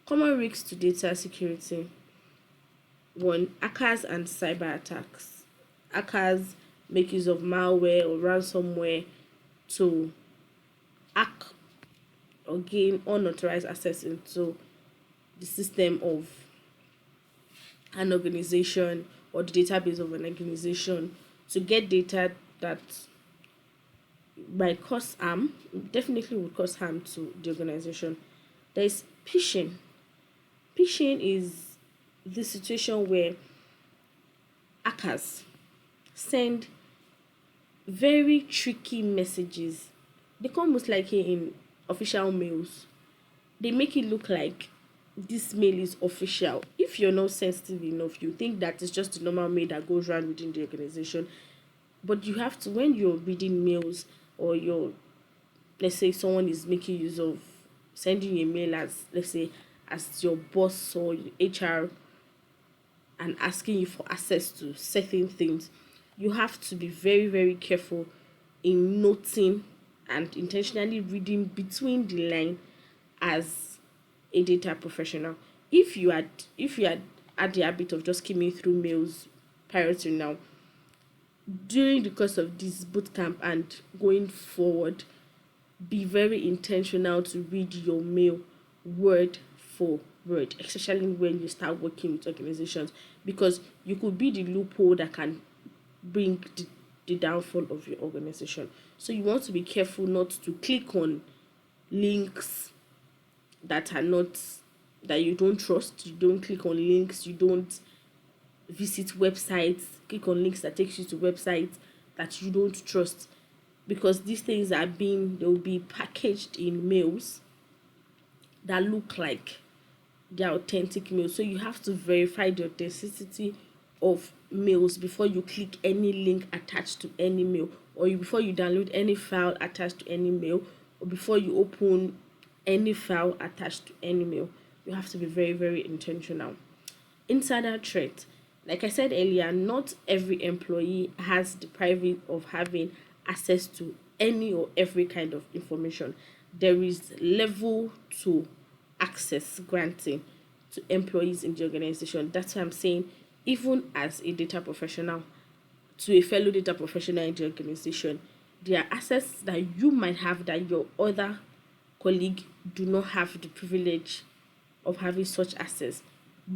Common risks to data security: one, hackers and cyber attacks. Hackers make use of malware or ransomware to hack or gain unauthorized access into the system of an organization or the database of an organization to get data that might cause harm, definitely would cause harm to the organization. There is phishing. Phishing is the situation where hackers send very tricky messages. They come most likely in official mails. They make it look like this mail is official. If you're not sensitive enough, you think that it's just the normal mail that goes around within the organization. But you have to, when you're reading mails, or you're, let's say someone is making use of sending you a mail as, let's say, as your boss or HR, and asking you for access to certain things, you have to be very, very careful in noting and intentionally reading between the line as a data professional. If you had had the habit of just skimming through mails prior to now, during the course of this bootcamp and going forward, be very intentional to read your mail word for word, especially when you start working with organizations, because you could be the loophole that can bring the downfall of your organization. So you want to be careful not to click on links that are not, that you don't trust. You don't click on links, you don't visit websites, click on links that takes you to websites that you don't trust, because these things are being, they'll be packaged in mails that look like they're authentic mails. So you have to verify the authenticity of mails before you click any link attached to any mail, or before you download any file attached to any mail, or before you open any file attached to any mail. You have to be very, very intentional. Insider threat. Like I said earlier, not every employee has the private of having access to any or every kind of information. There is level to access granting to employees in the organization. That's why I'm saying, even as a data professional, to a fellow data professional in the organization, there are access that you might have that your other colleague do not have the privilege of having such access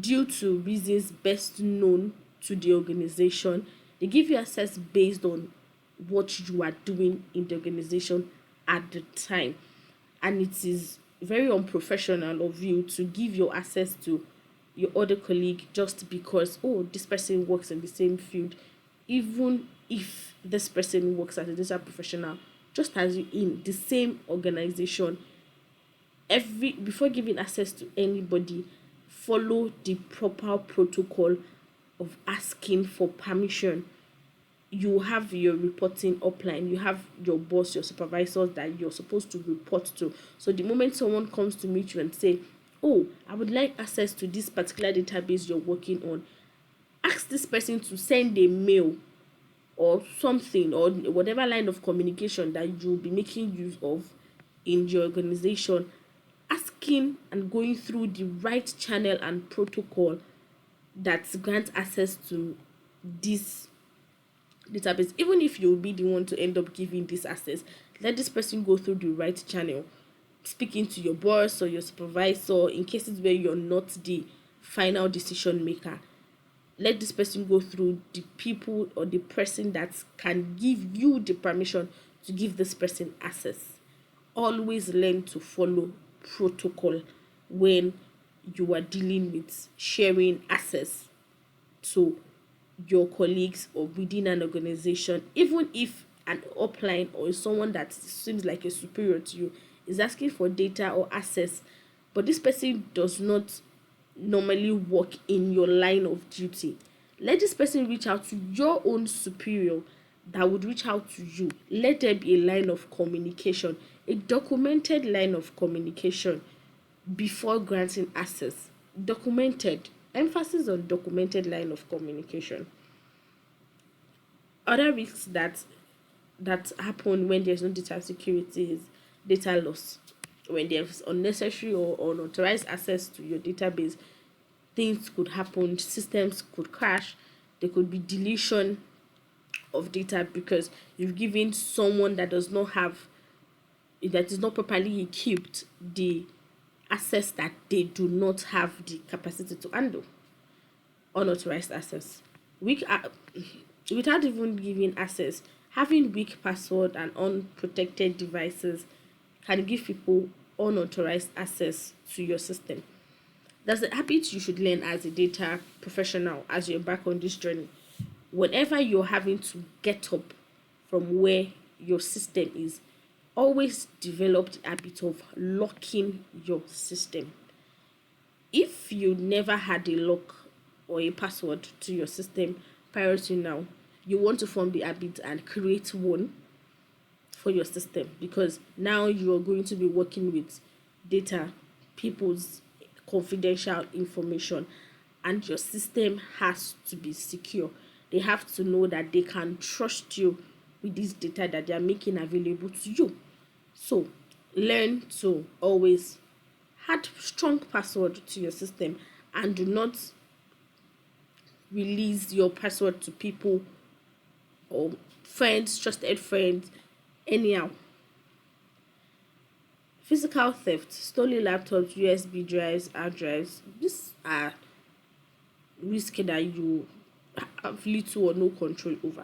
due to reasons best known to the organization. They give you access based on what you are doing in the organization at the time. And it is very unprofessional of you to give your access to your other colleague just because, oh, this person works in the same field, even if this person works as a data professional, just as you in the same organization. Every Before giving access to anybody, follow the proper protocol of asking for permission. You have your reporting upline, you have your boss, your supervisors that you're supposed to report to. So the moment someone comes to meet you and say, oh, I would like access to this particular database you're working on, ask this person to send a mail or something, or whatever line of communication that you'll be making use of in your organization, asking and going through the right channel and protocol that grants access to this database. Even if you'll be the one to end up giving this access, let this person go through the right channel, speaking to your boss or your supervisor in cases where you're not the final decision maker. Let this person go through the people or the person that can give you the permission to give this person access. Always learn to follow protocol when you are dealing with sharing access to your colleagues or within an organization. Even if an upline or someone that seems like a superior to you is asking for data or access, but this person does not normally work in your line of duty, let this person reach out to your own superior that would reach out to you. Let there be a line of communication, a documented line of communication before granting access. Documented, emphasis on documented line of communication. Other risks that happen when there's no data security is data loss. when there's unnecessary or unauthorized access to your database, things could happen, systems could crash, there could be deletion of data because you've given someone that is not properly equipped the access that they do not have the capacity to handle. Unauthorized access. Weak without even giving access, having weak password and unprotected devices can give people unauthorized access to your system. That's a habit you should learn as a data professional as you embark on this journey. Whenever you're having to get up from where your system is, always develop the habit of locking your system. If you never had a lock or a password to your system prior to now, you want to form the habit and create one for your system, because now you are going to be working with data, people's confidential information, and your system has to be secure. They have to know that they can trust you with this data that they are making available to you. So learn to always add strong password to your system, and do not release your password to people or friends, trusted friends, anyhow. Physical theft, stolen laptops, USB drives, hard drives. These are risks that you have little or no control over.